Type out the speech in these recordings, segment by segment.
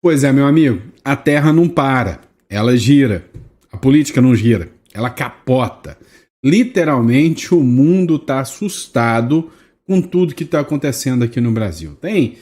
Pois é, meu amigo, a Terra não para, ela gira. A política não gira, ela capota. Literalmente, o mundo está assustado com tudo que está acontecendo aqui no Brasil. Tem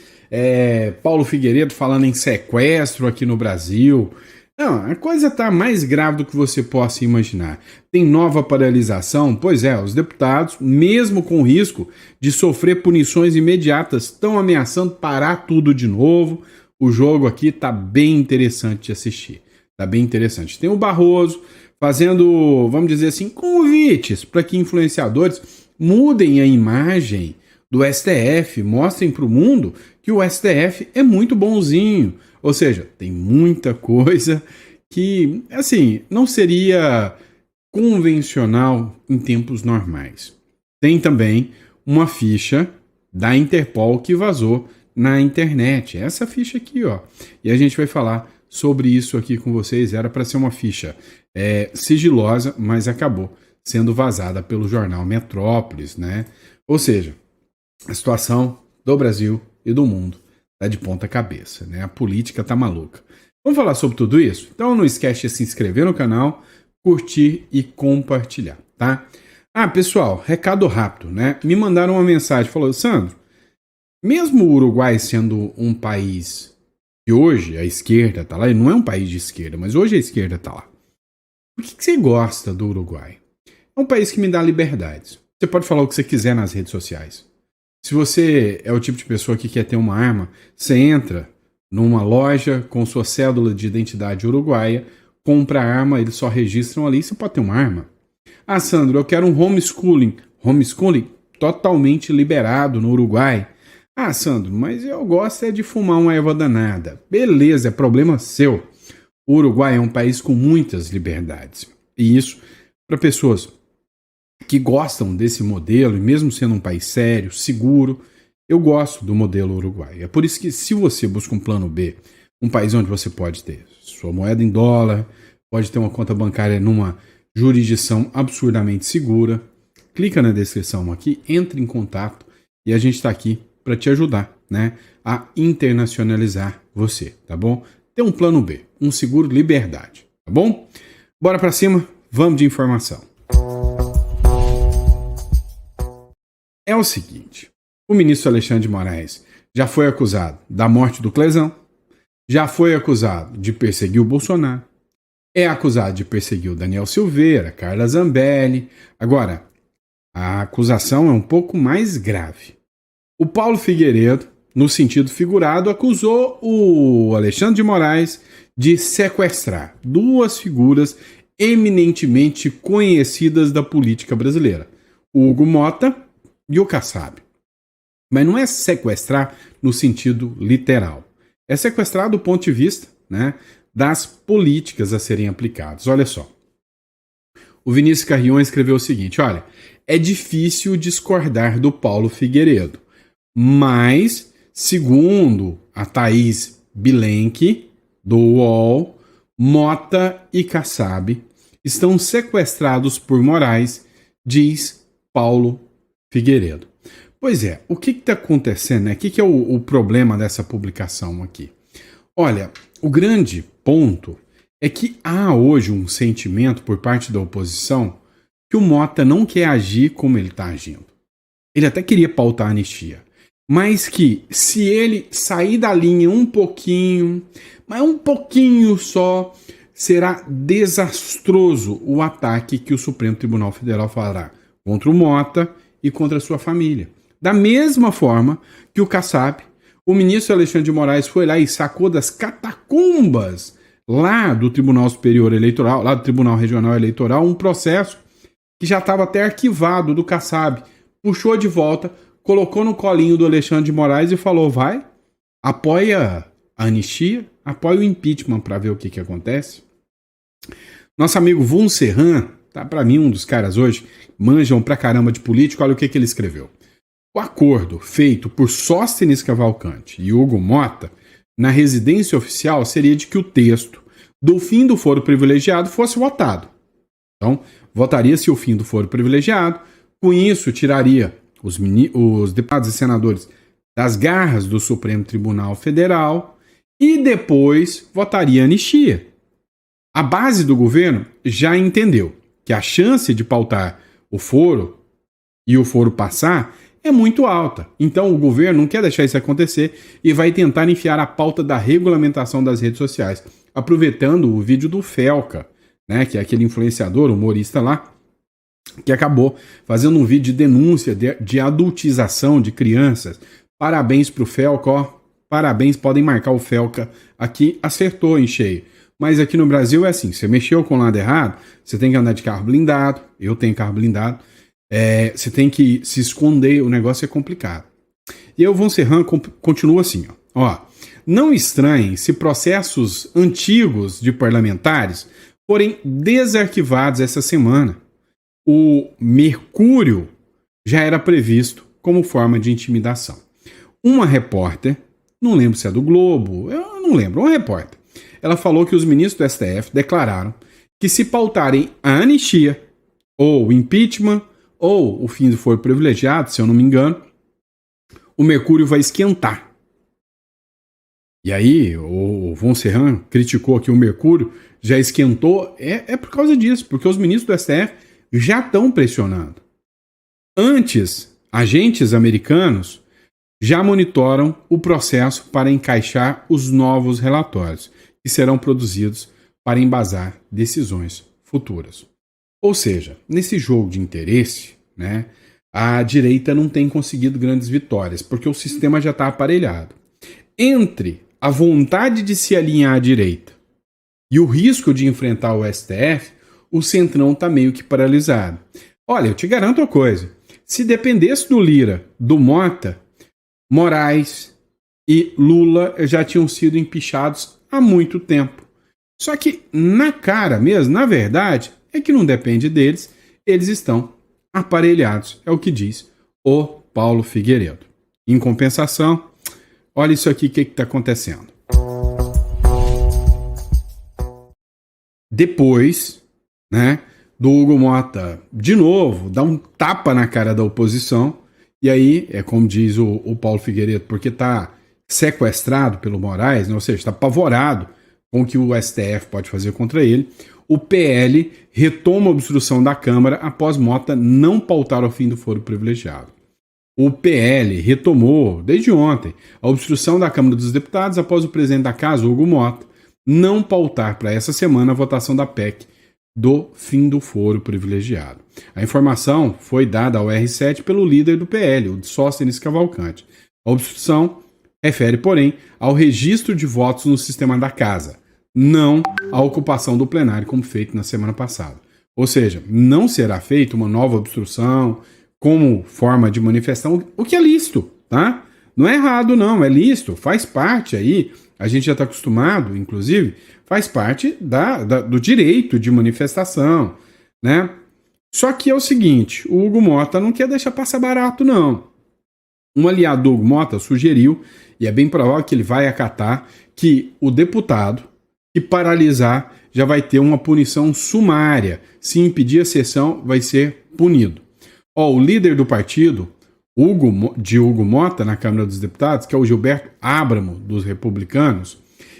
Paulo Figueiredo falando em sequestro aqui no Brasil. Não, a coisa está mais grave do que você possa imaginar. Tem nova paralisação? Pois é, os deputados, mesmo com risco de sofrer punições imediatas, estão ameaçando parar tudo de novo. O jogo aqui tá bem interessante de assistir. Tá bem interessante. Tem o Barroso fazendo, vamos dizer assim, convites para que influenciadores mudem a imagem do STF, mostrem para o mundo que o STF é muito bonzinho. Ou seja, tem muita coisa que, assim, não seria convencional em tempos normais. Tem também uma ficha da Interpol que vazou na internet. Essa ficha aqui, ó. E a gente vai falar sobre isso aqui com vocês. Era para ser uma ficha sigilosa, mas acabou sendo vazada pelo jornal Metrópolis, né? Ou seja, a situação do Brasil e do mundo tá de ponta cabeça, né? A política tá maluca. Vamos falar sobre tudo isso? Então não esquece de se inscrever no canal, curtir e compartilhar, tá? Ah, pessoal, recado rápido, né? Me mandaram uma mensagem, falou, Sandro, mesmo o Uruguai sendo um país que hoje a esquerda tá lá, ele não é um país de esquerda, mas hoje a esquerda tá lá. Por que você gosta do Uruguai? É um país que me dá liberdades. Você pode falar o que você quiser nas redes sociais. Se você é o tipo de pessoa que quer ter uma arma, você entra numa loja com sua cédula de identidade uruguaia, compra a arma, eles só registram ali, você pode ter uma arma. Ah, Sandro, eu quero um homeschooling. Homeschooling totalmente liberado no Uruguai. Ah, Sandro, mas eu gosto de fumar uma erva danada. Beleza, é problema seu. O Uruguai é um país com muitas liberdades. E isso, para pessoas que gostam desse modelo, e mesmo sendo um país sério, seguro, eu gosto do modelo uruguaio. É por isso que se você busca um plano B, um país onde você pode ter sua moeda em dólar, pode ter uma conta bancária numa jurisdição absurdamente segura, clica na descrição aqui, entre em contato e a gente está aqui para te ajudar, né, a internacionalizar você, tá bom? Tem um plano B, um seguro liberdade, tá bom? Bora para cima, vamos de informação. É o seguinte, o ministro Alexandre de Moraes já foi acusado da morte do Clezão, já foi acusado de perseguir o Bolsonaro, é acusado de perseguir o Daniel Silveira, Carla Zambelli. Agora, a acusação é um pouco mais grave. O Paulo Figueiredo, no sentido figurado, acusou o Alexandre de Moraes de sequestrar duas figuras eminentemente conhecidas da política brasileira, o Hugo Mota e o Kassab. Mas não é sequestrar no sentido literal. É sequestrar do ponto de vista, né, das políticas a serem aplicadas. Olha só. O Vinícius Carrion escreveu o seguinte, olha, é difícil discordar do Paulo Figueiredo, mas, segundo a Thaís Bilenque, do UOL, Mota e Kassab estão sequestrados por Moraes, diz Paulo Figueiredo. Pois é, o que está acontecendo, né? O que é o problema dessa publicação aqui? Olha, o grande ponto é que há hoje um sentimento por parte da oposição que o Mota não quer agir como ele está agindo. Ele até queria pautar a anistia, mas que se ele sair da linha um pouquinho, mas um pouquinho só, será desastroso o ataque que o Supremo Tribunal Federal fará contra o Mota e contra a sua família. Da mesma forma que o Kassab, o ministro Alexandre de Moraes foi lá e sacou das catacumbas lá do Tribunal Superior Eleitoral, lá do Tribunal Regional Eleitoral, um processo que já estava até arquivado do Kassab, puxou de volta, colocou no colinho do Alexandre de Moraes e falou, vai, apoia a anistia, apoia o impeachment para ver o que acontece. Nosso amigo Vun Serran, tá, para mim um dos caras hoje, manjam pra caramba de político, olha o que ele escreveu. O acordo feito por Sóstenes Cavalcante e Hugo Mota na residência oficial seria de que o texto do fim do foro privilegiado fosse votado. Então, votaria-se o fim do foro privilegiado, com isso tiraria os deputados e senadores das garras do Supremo Tribunal Federal e depois votaria anistia. A base do governo já entendeu que a chance de pautar o foro e o foro passar é muito alta. Então o governo não quer deixar isso acontecer e vai tentar enfiar a pauta da regulamentação das redes sociais, aproveitando o vídeo do Felca, né, que é aquele influenciador, humorista lá, que acabou fazendo um vídeo de denúncia de adultização de crianças. Parabéns pro Felca, ó. Parabéns, podem marcar o Felca aqui, acertou em cheio. Mas aqui no Brasil é assim, você mexeu com o lado errado, você tem que andar de carro blindado, eu tenho carro blindado, você tem que se esconder, o negócio é complicado. E aí o Von Serran continua assim, ó. Não estranhem se processos antigos de parlamentares forem desarquivados essa semana. O mercúrio já era previsto como forma de intimidação. Uma repórter, não lembro se é do Globo, eu não lembro, uma repórter, ela falou que os ministros do STF declararam que se pautarem a anistia, ou o impeachment, ou o fim do foro privilegiado, se eu não me engano, o mercúrio vai esquentar. E aí, o Von Serran criticou que o mercúrio já esquentou, é por causa disso, porque os ministros do STF já estão pressionando. Antes, agentes americanos já monitoram o processo para encaixar os novos relatórios, que serão produzidos para embasar decisões futuras. Ou seja, nesse jogo de interesse, né, a direita não tem conseguido grandes vitórias, porque o sistema já está aparelhado. Entre a vontade de se alinhar à direita e o risco de enfrentar o STF, o Centrão está meio que paralisado. Olha, eu te garanto uma coisa, se dependesse do Lira, do Mota, Moraes e Lula já tinham sido empichados há muito tempo. Só que na cara mesmo, na verdade, é que não depende deles, eles estão aparelhados, é o que diz o Paulo Figueiredo. Em compensação, olha isso aqui, o que está acontecendo. Depois, né, do Hugo Mota, de novo, dá um tapa na cara da oposição, e aí, é como diz o Paulo Figueiredo, porque está sequestrado pelo Moraes, né, ou seja, está apavorado com o que o STF pode fazer contra ele, o PL retoma a obstrução da Câmara após Mota não pautar o fim do foro privilegiado. O PL retomou, desde ontem, a obstrução da Câmara dos Deputados após o presidente da Casa, Hugo Mota, não pautar para essa semana a votação da PEC do fim do foro privilegiado. A informação foi dada ao R7 pelo líder do PL, o Sóstenes Cavalcante. A obstrução refere, porém, ao registro de votos no sistema da Casa, não à ocupação do plenário como feito na semana passada. Ou seja, não será feita uma nova obstrução como forma de manifestação, o que é lícito, tá? Não é errado não, é lícito, faz parte aí, a gente já está acostumado, inclusive, faz parte do direito de manifestação, né? Só que é o seguinte, o Hugo Mota não quer deixar passar barato, não. Um aliado do Hugo Mota sugeriu, e é bem provável que ele vai acatar, que o deputado que paralisar já vai ter uma punição sumária. Se impedir a sessão, vai ser punido. O líder do partido, Hugo Mota, na Câmara dos Deputados, que é o Gilberto Abramo, dos republicanos,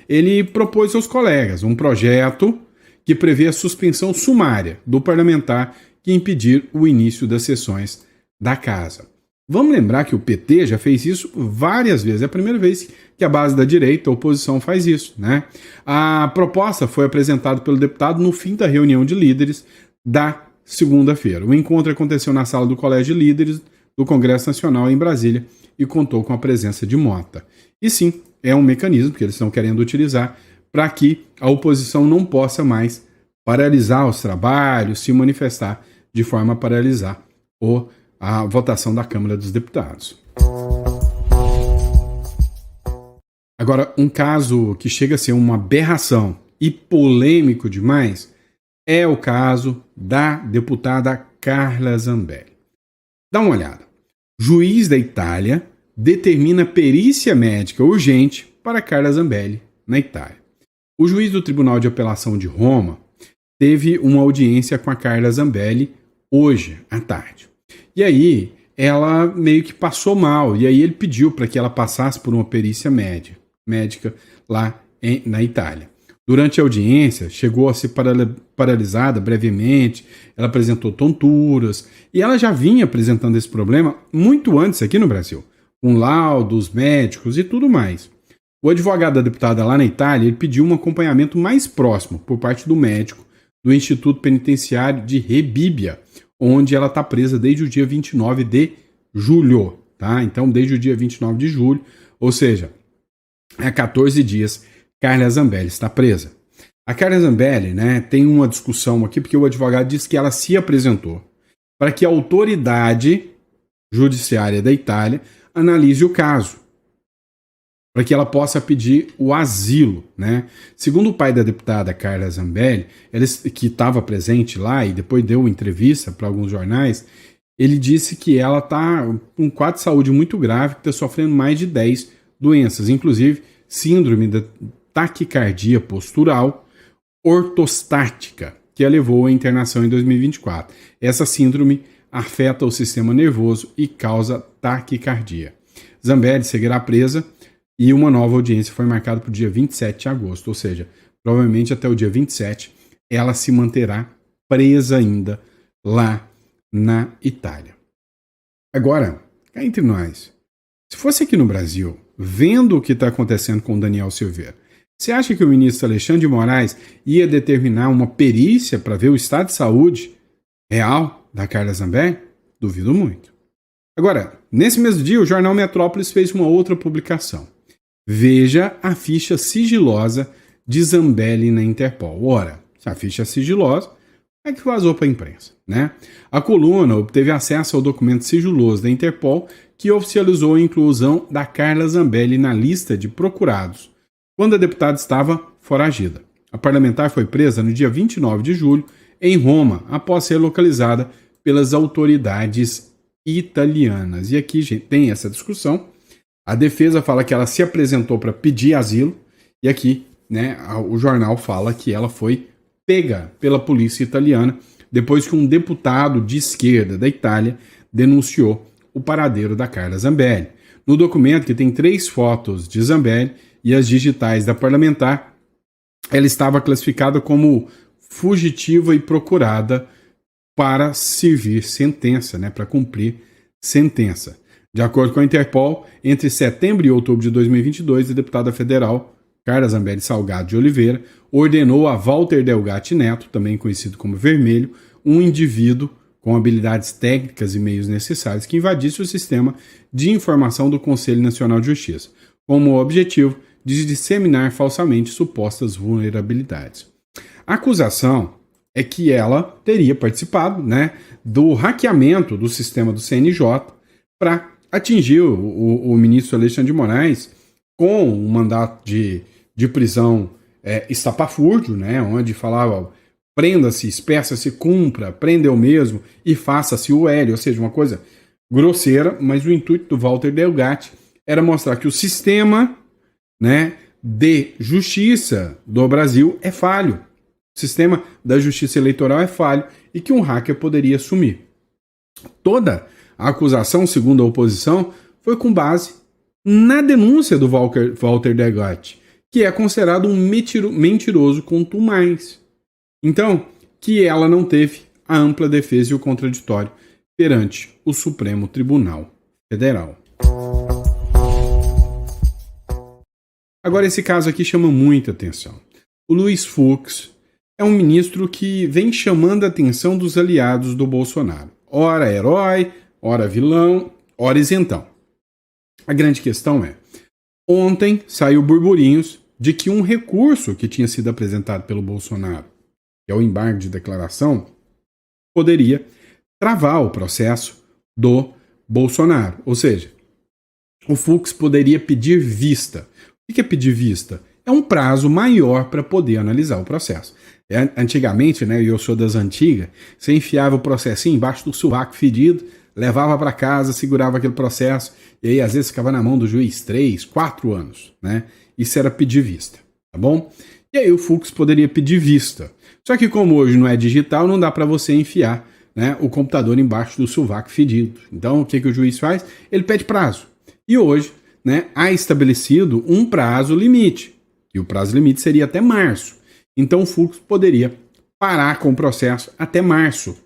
ele propôs aos colegas um projeto que prevê a suspensão sumária do parlamentar que impedir o início das sessões da Casa. Vamos lembrar que o PT já fez isso várias vezes. É a primeira vez que a base da direita, a oposição, faz isso, né? A proposta foi apresentada pelo deputado no fim da reunião de líderes da segunda-feira. O encontro aconteceu na sala do Colégio de Líderes do Congresso Nacional em Brasília e contou com a presença de Mota. E sim, é um mecanismo que eles estão querendo utilizar para que a oposição não possa mais paralisar os trabalhos, se manifestar de forma a paralisar a votação da Câmara dos Deputados. Agora, um caso que chega a ser uma aberração e polêmico demais é o caso da deputada Carla Zambelli. Dá uma olhada. Juiz da Itália determina perícia médica urgente para Carla Zambelli na Itália. O juiz do Tribunal de Apelação de Roma teve uma audiência com a Carla Zambelli hoje à tarde. E aí ela meio que passou mal, e aí ele pediu para que ela passasse por uma perícia médica, médica lá na Itália. Durante a audiência, chegou a ser paralisada brevemente, ela apresentou tonturas, e ela já vinha apresentando esse problema muito antes aqui no Brasil, com laudos médicos e tudo mais. O advogado da deputada lá na Itália, ele pediu um acompanhamento mais próximo por parte do médico do Instituto Penitenciário de Rebibbia, onde ela está presa desde o dia 29 de julho, tá? Então, desde o dia 29 de julho, ou seja, há 14 dias, Carla Zambelli está presa. A Carla Zambelli, né, tem uma discussão aqui, porque o advogado disse que ela se apresentou para que a autoridade judiciária da Itália analise o caso, para que ela possa pedir o asilo, né? Segundo o pai da deputada Carla Zambelli, que estava presente lá e depois deu entrevista para alguns jornais, ele disse que ela está com um quadro de saúde muito grave, que está sofrendo mais de 10 doenças, inclusive síndrome da taquicardia postural ortostática, que a levou à internação em 2024. Essa síndrome afeta o sistema nervoso e causa taquicardia. Zambelli seguirá presa e uma nova audiência foi marcada para o dia 27 de agosto, ou seja, provavelmente até o dia 27 ela se manterá presa ainda lá na Itália. Agora, cá entre nós, se fosse aqui no Brasil, vendo o que está acontecendo com o Daniel Silveira, você acha que o ministro Alexandre de Moraes ia determinar uma perícia para ver o estado de saúde real da Carla Zambelli? Duvido muito. Agora, nesse mesmo dia, o jornal Metrópolis fez uma outra publicação. Veja a ficha sigilosa de Zambelli na Interpol. Ora, se a ficha é sigilosa, é que vazou para a imprensa, né? A coluna obteve acesso ao documento sigiloso da Interpol que oficializou a inclusão da Carla Zambelli na lista de procurados, quando a deputada estava foragida. A parlamentar foi presa no dia 29 de julho, em Roma, após ser localizada pelas autoridades italianas. E aqui, gente, tem essa discussão. A defesa fala que ela se apresentou para pedir asilo, e aqui, né, o jornal fala que ela foi pega pela polícia italiana depois que um deputado de esquerda da Itália denunciou o paradeiro da Carla Zambelli. No documento, que tem 3 fotos de Zambelli e as digitais da parlamentar, ela estava classificada como fugitiva e procurada para servir sentença, né, para cumprir sentença. De acordo com a Interpol, entre setembro e outubro de 2022, a deputada federal Carla Zambelli Salgado de Oliveira ordenou a Walter Delgatti Neto, também conhecido como Vermelho, um indivíduo com habilidades técnicas e meios necessários que invadisse o sistema de informação do Conselho Nacional de Justiça, como objetivo de disseminar falsamente supostas vulnerabilidades. A acusação é que ela teria participado, né, do hackeamento do sistema do CNJ para atingir o ministro Alexandre de Moraes com um mandato de prisão estapafúrdio, né, onde falava prenda-se, espeça-se, cumpra, prenda eu mesmo e faça-se o L, ou seja, uma coisa grosseira, mas o intuito do Walter Delgatti era mostrar que o sistema, né, de justiça do Brasil é falho. O sistema da justiça eleitoral é falho e que um hacker poderia assumir. Toda a acusação, segundo a oposição, foi com base na denúncia do Walter Delgatti, que é considerado um mentiroso contumaz. Então, que ela não teve a ampla defesa e o contraditório perante o Supremo Tribunal Federal. Agora, esse caso aqui chama muita atenção. O Luiz Fux é um ministro que vem chamando a atenção dos aliados do Bolsonaro. Ora herói, ora vilão, ora isentão. A grande questão é, ontem saiu burburinhos de que um recurso que tinha sido apresentado pelo Bolsonaro, que é o embargo de declaração, poderia travar o processo do Bolsonaro. Ou seja, o Fux poderia pedir vista. O que é pedir vista? É um prazo maior para poder analisar o processo. Antigamente, né, eu sou das antigas, você enfiava o processinho embaixo do sovaco fedido, levava para casa, segurava aquele processo, e aí às vezes ficava na mão do juiz 3, 4 anos, né? Isso era pedir vista, tá bom? E aí o Fux poderia pedir vista. Só que como hoje não é digital, não dá para você enfiar, né, o computador embaixo do sovaco fedido. Então o que o juiz faz? Ele pede prazo. E hoje né, há estabelecido um prazo limite, e o prazo limite seria até março. Então o Fux poderia parar com o processo até março.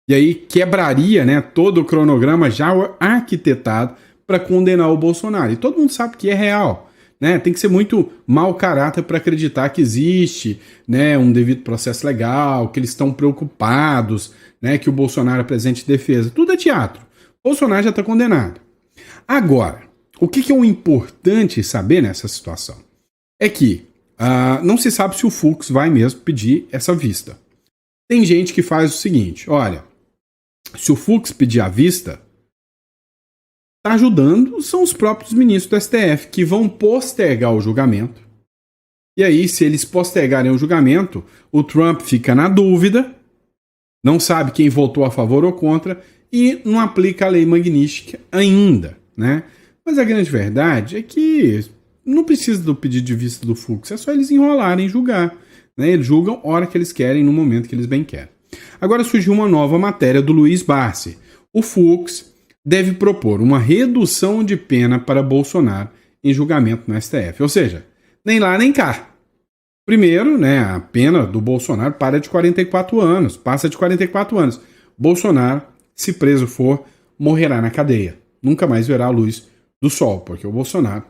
E aí quebraria, né, todo o cronograma já arquitetado para condenar o Bolsonaro. E todo mundo sabe que é real, né? Tem que ser muito mau caráter para acreditar que existe, né, um devido processo legal, que eles estão preocupados, né, que o Bolsonaro apresente defesa. Tudo é teatro. O Bolsonaro já está condenado. Agora, o que é o importante saber nessa situação? É que não se sabe se o Fux vai mesmo pedir essa vista. Tem gente que faz o seguinte, olha, se o Fux pedir a vista, está ajudando são os próprios ministros do STF, que vão postergar o julgamento. E aí, se eles postergarem o julgamento, o Trump fica na dúvida, não sabe quem votou a favor ou contra, e não aplica a lei Magnitsky ainda, né? Mas a grande verdade é que não precisa do pedido de vista do Fux, é só eles enrolarem e julgar, né? Eles julgam a hora que eles querem, no momento que eles bem querem. Agora surgiu uma nova matéria do Luiz Barsi. O Fux deve propor uma redução de pena para Bolsonaro em julgamento no STF. Ou seja, nem lá nem cá. Primeiro, né, a pena do Bolsonaro passa de 44 anos. Bolsonaro, se preso for, morrerá na cadeia. Nunca mais verá a luz do sol, porque o Bolsonaro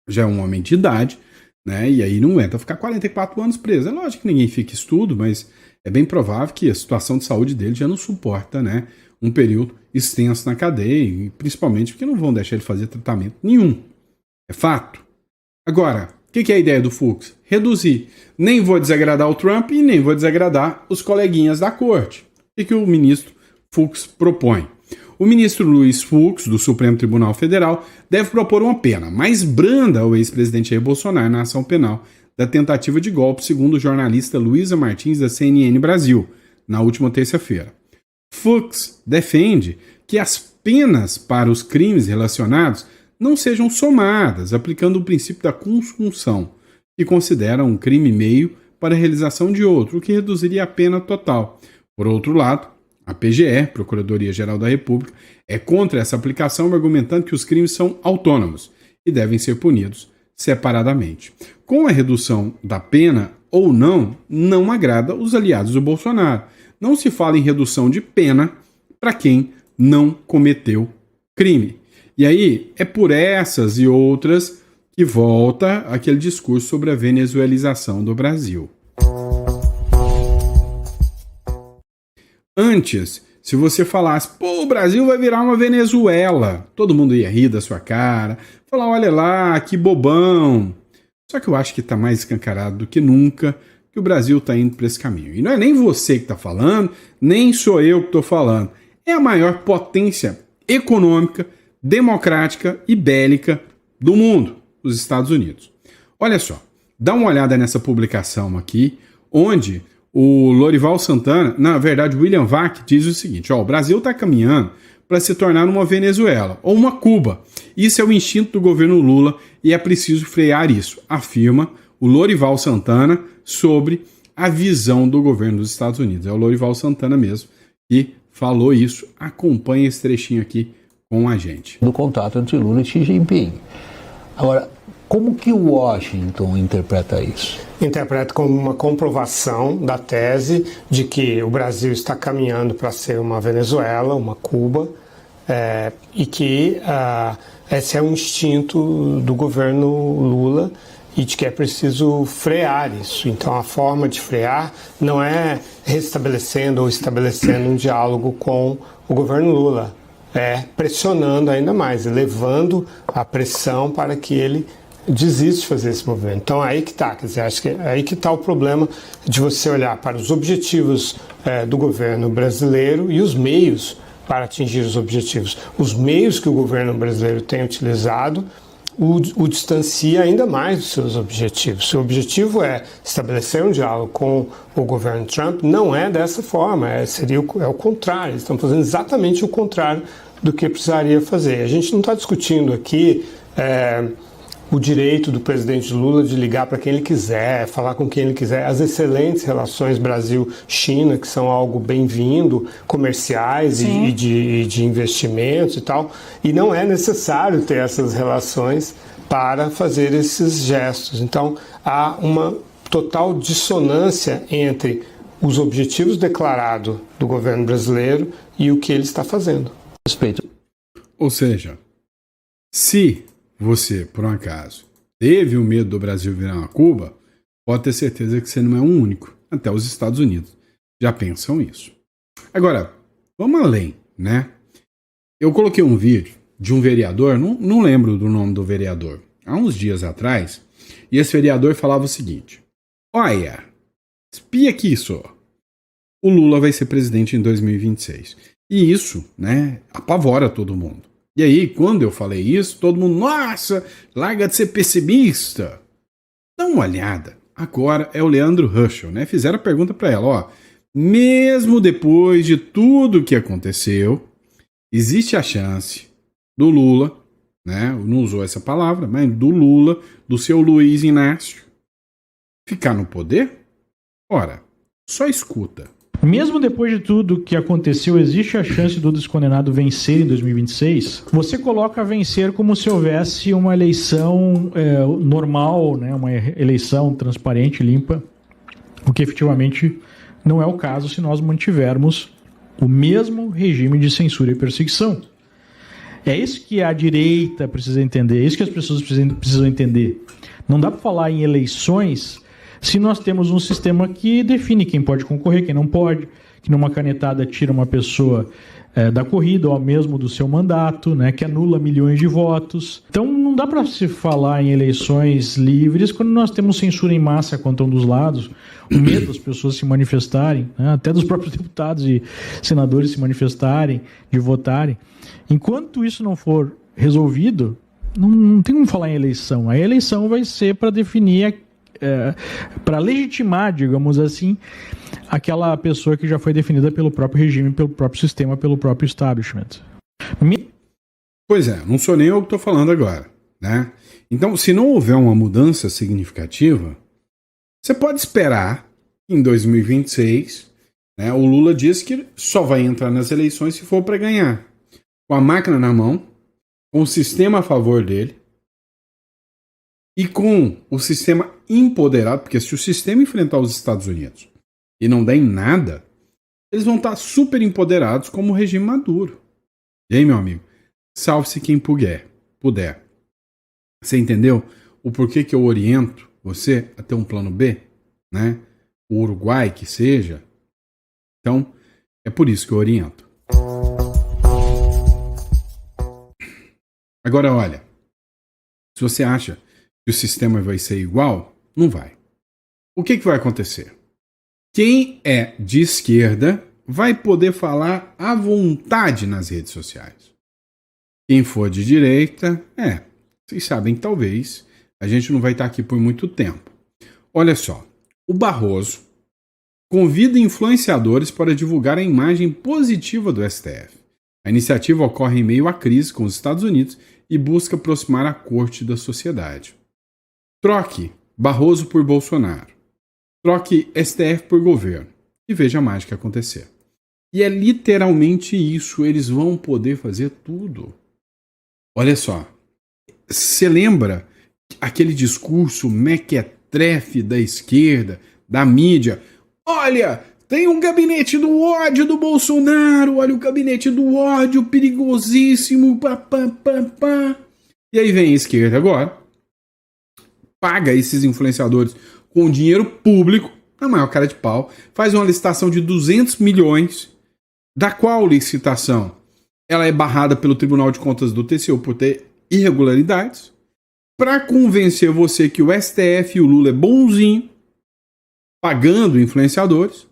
já é um homem de idade, né, e aí não aguenta ficar 44 anos preso. É lógico que ninguém fica estudo, mas é bem provável que a situação de saúde dele já não suporta, né, um período extenso na cadeia, e principalmente porque não vão deixar ele fazer tratamento nenhum. É fato. Agora, o que é a ideia do Fux? Reduzir. Nem vou desagradar o Trump e nem vou desagradar os coleguinhas da corte. O que o ministro Fux propõe? O ministro Luiz Fux, do Supremo Tribunal Federal, deve propor uma pena mais branda ao ex-presidente Jair Bolsonaro na ação penal da tentativa de golpe, segundo o jornalista Luísa Martins, da CNN Brasil, na última terça-feira. Fux defende que as penas para os crimes relacionados não sejam somadas, aplicando o princípio da consunção, que considera um crime meio para a realização de outro, o que reduziria a pena total. Por outro lado, a PGR, Procuradoria-Geral da República, é contra essa aplicação, argumentando que os crimes são autônomos e devem ser punidos separadamente. Com a redução da pena ou não agrada os aliados do Bolsonaro. Não se fala em redução de pena para quem não cometeu crime. E aí é por essas e outras que volta aquele discurso sobre a venezuelização do Brasil. Antes, se você falasse, o Brasil vai virar uma Venezuela, todo mundo ia rir da sua cara, falar, olha lá, que bobão. Só que eu acho que está mais escancarado do que nunca que o Brasil está indo para esse caminho. E não é nem você que está falando, nem sou eu que estou falando. É a maior potência econômica, democrática e bélica do mundo, os Estados Unidos. Olha só, dá uma olhada nessa publicação aqui, onde o Lorival Santana, na verdade, William Vac, diz o seguinte, o Brasil está caminhando para se tornar uma Venezuela ou uma Cuba. Isso é o instinto do governo Lula e é preciso frear isso, afirma o Lorival Santana sobre a visão do governo dos Estados Unidos. É o Lorival Santana mesmo que falou isso. Acompanha esse trechinho aqui com a gente. Do contato entre Lula e Xi Jinping. Agora, como que o Washington interpreta isso? Interpreta como uma comprovação da tese de que o Brasil está caminhando para ser uma Venezuela, uma Cuba, e que esse é um instinto do governo Lula e de que é preciso frear isso. Então a forma de frear não é restabelecendo ou estabelecendo um diálogo com o governo Lula, é pressionando ainda mais, elevando a pressão para que ele desiste de fazer esse movimento. Então aí que está, quer dizer, acho que é aí que está o problema de você olhar para os objetivos do governo brasileiro e os meios para atingir os objetivos. Os meios que o governo brasileiro tem utilizado o distancia ainda mais dos seus objetivos. Se o objetivo é estabelecer um diálogo com o governo Trump, não é dessa forma, é o contrário, eles estão fazendo exatamente o contrário do que precisaria fazer. A gente não está discutindo aqui o direito do presidente Lula de ligar para quem ele quiser, falar com quem ele quiser, as excelentes relações Brasil-China, que são algo bem-vindo, comerciais e de investimentos e tal, e não é necessário ter essas relações para fazer esses gestos. Então, há uma total dissonância entre os objetivos declarados do governo brasileiro e o que ele está fazendo. Respeito. Ou seja, se você, por um acaso, teve o medo do Brasil virar uma Cuba, pode ter certeza que você não é o único. Até os Estados Unidos já pensam isso. Agora, vamos além, né? Eu coloquei um vídeo de um vereador, não lembro do nome do vereador, há uns dias atrás, e esse vereador falava o seguinte: olha, espia aqui só, o Lula vai ser presidente em 2026. E isso, né, apavora todo mundo. E aí, quando eu falei isso, todo mundo, nossa, larga de ser pessimista. Dá uma olhada. Agora é o Leandro Ruschel, né? Fizeram a pergunta para ela, ó. Mesmo depois de tudo que aconteceu, existe a chance do Lula, né? Não usou essa palavra, mas do Lula, do seu Luiz Inácio, ficar no poder? Ora, só escuta. Mesmo depois de tudo que aconteceu, existe a chance do descondenado vencer em 2026? Você coloca vencer como se houvesse uma eleição normal, né? Uma eleição transparente, limpa, o que efetivamente não é o caso se nós mantivermos o mesmo regime de censura e perseguição. É isso que a direita precisa entender, é isso que as pessoas precisam entender. Não dá para falar em eleições se nós temos um sistema que define quem pode concorrer, quem não pode, que numa canetada tira uma pessoa da corrida ou mesmo do seu mandato, né, que anula milhões de votos. Então não dá para se falar em eleições livres quando nós temos censura em massa contra um dos lados, o medo das pessoas se manifestarem, né, até dos próprios deputados e senadores se manifestarem, de votarem. Enquanto isso não for resolvido, não tem como falar em eleição. A eleição vai ser para definir para legitimar, digamos assim, aquela pessoa que já foi definida pelo próprio regime, pelo próprio sistema, pelo próprio establishment. Pois é, não sou nem eu que estou falando agora, né? Então, se não houver uma mudança significativa, você pode esperar que em 2026, né, o Lula diz que só vai entrar nas eleições se for para ganhar. Com a máquina na mão, com o sistema a favor dele, e com o sistema empoderado, porque se o sistema enfrentar os Estados Unidos e não der em nada, eles vão estar super empoderados como o regime Maduro. E aí, meu amigo, salve-se quem puder. Você entendeu o porquê que eu oriento você a ter um plano B? Né? O Uruguai que seja. Então, é por isso que eu oriento. Agora, olha, se você acha que o sistema vai ser igual, não vai. O que vai acontecer? Quem é de esquerda vai poder falar à vontade nas redes sociais. Quem for de direita, vocês sabem que talvez a gente não vai estar aqui por muito tempo. Olha só, o Barroso convida influenciadores para divulgar a imagem positiva do STF. A iniciativa ocorre em meio à crise com os Estados Unidos e busca aproximar a corte da sociedade. Troque Barroso por Bolsonaro. Troque STF por governo. E veja a mágica acontecer. E é literalmente isso. Eles vão poder fazer tudo. Olha só. Você lembra aquele discurso mequetrefe da esquerda, da mídia? Olha, tem um gabinete do ódio do Bolsonaro. Olha o gabinete do ódio perigosíssimo. E aí vem a esquerda agora. Paga esses influenciadores com dinheiro público, a maior cara de pau, faz uma licitação de 200 milhões, da qual licitação ela é barrada pelo Tribunal de Contas do TCU por ter irregularidades, para convencer você que o STF e o Lula é bonzinho, pagando influenciadores,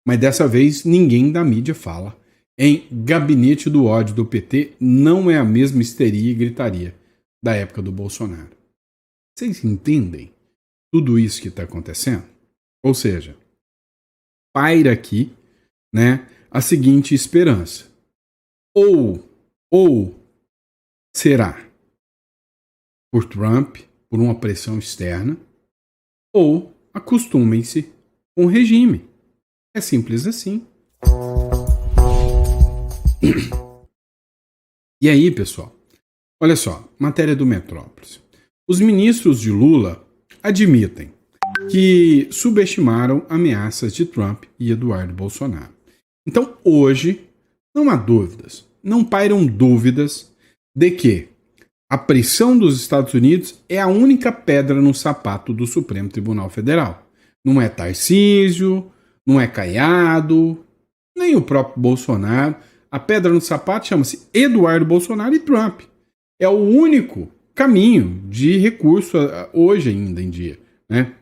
mas dessa vez ninguém da mídia fala em gabinete do ódio do PT, não é a mesma histeria e gritaria da época do Bolsonaro. Vocês entendem tudo isso que está acontecendo? Ou seja, paira aqui, né, a seguinte esperança. Ou será por Trump por uma pressão externa, ou acostumem-se com o regime. É simples assim. E aí, pessoal? Olha só, matéria do Metrópolis. Os ministros de Lula admitem que subestimaram ameaças de Trump e Eduardo Bolsonaro. Então, hoje, não há dúvidas, não pairam dúvidas de que a pressão dos Estados Unidos é a única pedra no sapato do Supremo Tribunal Federal. Não é Tarcísio, não é Caiado, nem o próprio Bolsonaro. A pedra no sapato chama-se Eduardo Bolsonaro e Trump. É o único caminho de recurso hoje ainda em dia, né?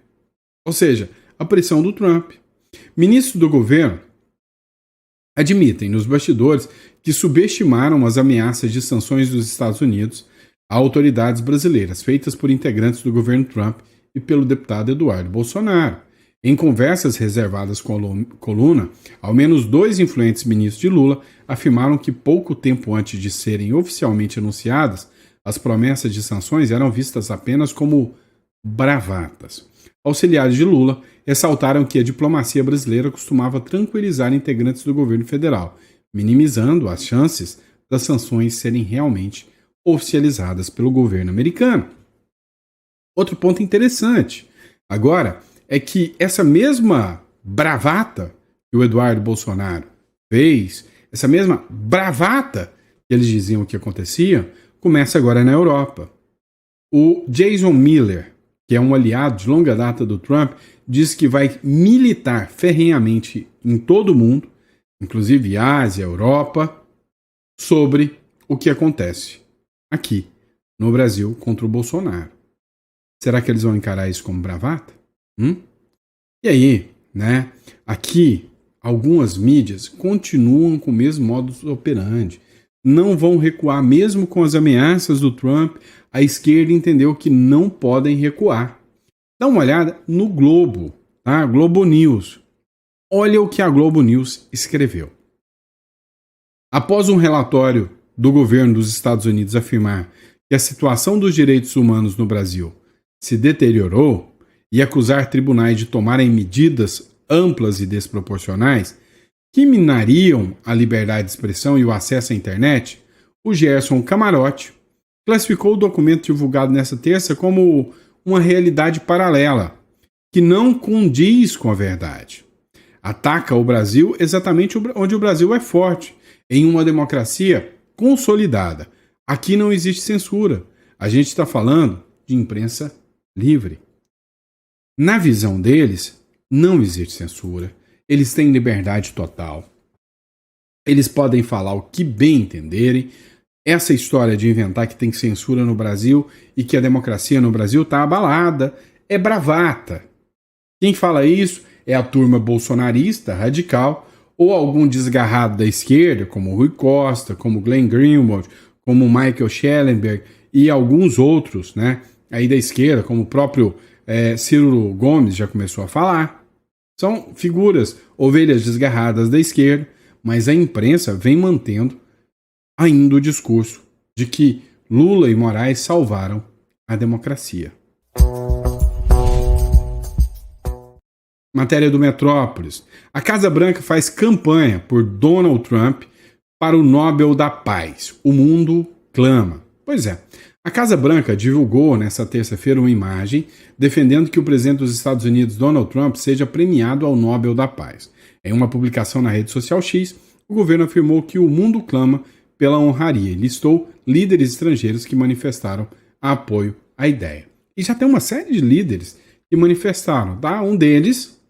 Ou seja, a pressão do Trump. Ministros do governo admitem nos bastidores que subestimaram as ameaças de sanções dos Estados Unidos a autoridades brasileiras, feitas por integrantes do governo Trump e pelo deputado Eduardo Bolsonaro. Em conversas reservadas com a coluna, ao menos 2 influentes ministros de Lula afirmaram que pouco tempo antes de serem oficialmente anunciadas, as promessas de sanções eram vistas apenas como bravatas. Auxiliares de Lula ressaltaram que a diplomacia brasileira costumava tranquilizar integrantes do governo federal, minimizando as chances das sanções serem realmente oficializadas pelo governo americano. Outro ponto interessante agora é que essa mesma bravata que o Eduardo Bolsonaro fez, essa mesma bravata que eles diziam que acontecia, começa agora na Europa. O Jason Miller, que é um aliado de longa data do Trump, diz que vai militar ferrenhamente em todo o mundo, inclusive Ásia, Europa, sobre o que acontece aqui no Brasil contra o Bolsonaro. Será que eles vão encarar isso como bravata? E aí, né? Aqui, algumas mídias continuam com o mesmo modus operandi. Não vão recuar mesmo com as ameaças do Trump. A esquerda entendeu que não podem recuar. Dá uma olhada no Globo, tá? Globo News. Olha o que a Globo News escreveu. Após um relatório do governo dos Estados Unidos afirmar que a situação dos direitos humanos no Brasil se deteriorou e acusar tribunais de tomarem medidas amplas e desproporcionais que minariam a liberdade de expressão e o acesso à internet, o Gerson Camarote classificou o documento divulgado nesta terça como uma realidade paralela, que não condiz com a verdade. Ataca o Brasil exatamente onde o Brasil é forte, em uma democracia consolidada. Aqui não existe censura. A gente está falando de imprensa livre. Na visão deles, não existe censura. Eles têm liberdade total. Eles podem falar o que bem entenderem. Essa história de inventar que tem censura no Brasil e que a democracia no Brasil está abalada é bravata. Quem fala isso é a turma bolsonarista, radical, ou algum desgarrado da esquerda, como Rui Costa, como Glenn Greenwald, como Michael Schellenberg e alguns outros, né, aí da esquerda, como o próprio Ciro Gomes já começou a falar. São figuras, ovelhas desgarradas da esquerda, mas a imprensa vem mantendo ainda o discurso de que Lula e Moraes salvaram a democracia. Matéria do Metrópolis. A Casa Branca faz campanha por Donald Trump para o Nobel da Paz. O mundo clama. Pois é. A Casa Branca divulgou nesta terça-feira uma imagem defendendo que o presidente dos Estados Unidos, Donald Trump, seja premiado ao Nobel da Paz. Em uma publicação na rede social X, o governo afirmou que o mundo clama pela honraria e listou líderes estrangeiros que manifestaram apoio à ideia. E já tem uma série de líderes que manifestaram, tá? Um deles,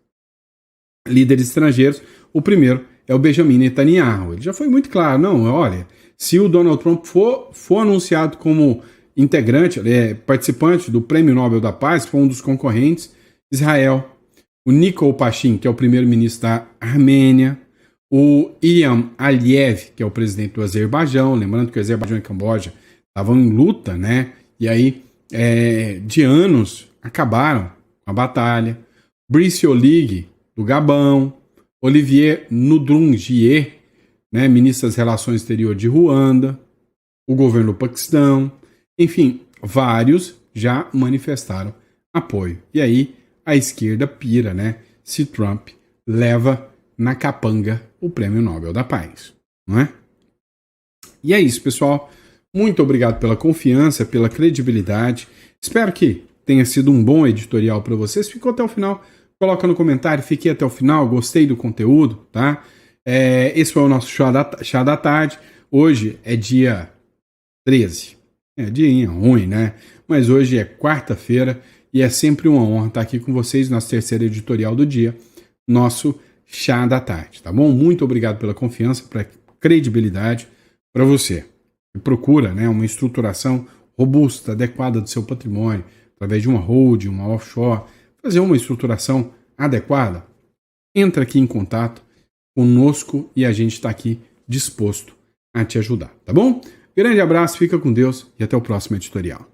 líderes estrangeiros, o primeiro é o Benjamin Netanyahu. Ele já foi muito claro, não, olha, se o Donald Trump for anunciado como integrante, participante do Prêmio Nobel da Paz, foi um dos concorrentes, Israel, o Nikol Pashin, que é o primeiro-ministro da Armênia, o Ilham Aliyev, que é o presidente do Azerbaijão, lembrando que o Azerbaijão e a Camboja estavam em luta, né? E aí, de anos, acabaram com a batalha. Brice Oligui, do Gabão, Olivier Nduhungirehe, né, ministro das Relações Exteriores de Ruanda, o governo do Paquistão, enfim, vários já manifestaram apoio. E aí a esquerda pira, né? Se Trump leva na capanga o Prêmio Nobel da Paz, não é? E é isso, pessoal. Muito obrigado pela confiança, pela credibilidade. Espero que tenha sido um bom editorial para vocês. Ficou até o final? Coloca no comentário. Fiquei até o final. Gostei do conteúdo, tá? Esse foi o nosso chá da tarde. Hoje é dia 13. É dia ruim, né? Mas hoje é quarta-feira e é sempre uma honra estar aqui com vocês, nosso terceiro editorial do dia, nosso chá da tarde, tá bom? Muito obrigado pela confiança, pela credibilidade para você. E procura, né, uma estruturação robusta, adequada do seu patrimônio, através de uma holding, uma offshore, fazer uma estruturação adequada. Entra aqui em contato conosco e a gente está aqui disposto a te ajudar, tá bom? Grande abraço, fica com Deus e até o próximo editorial.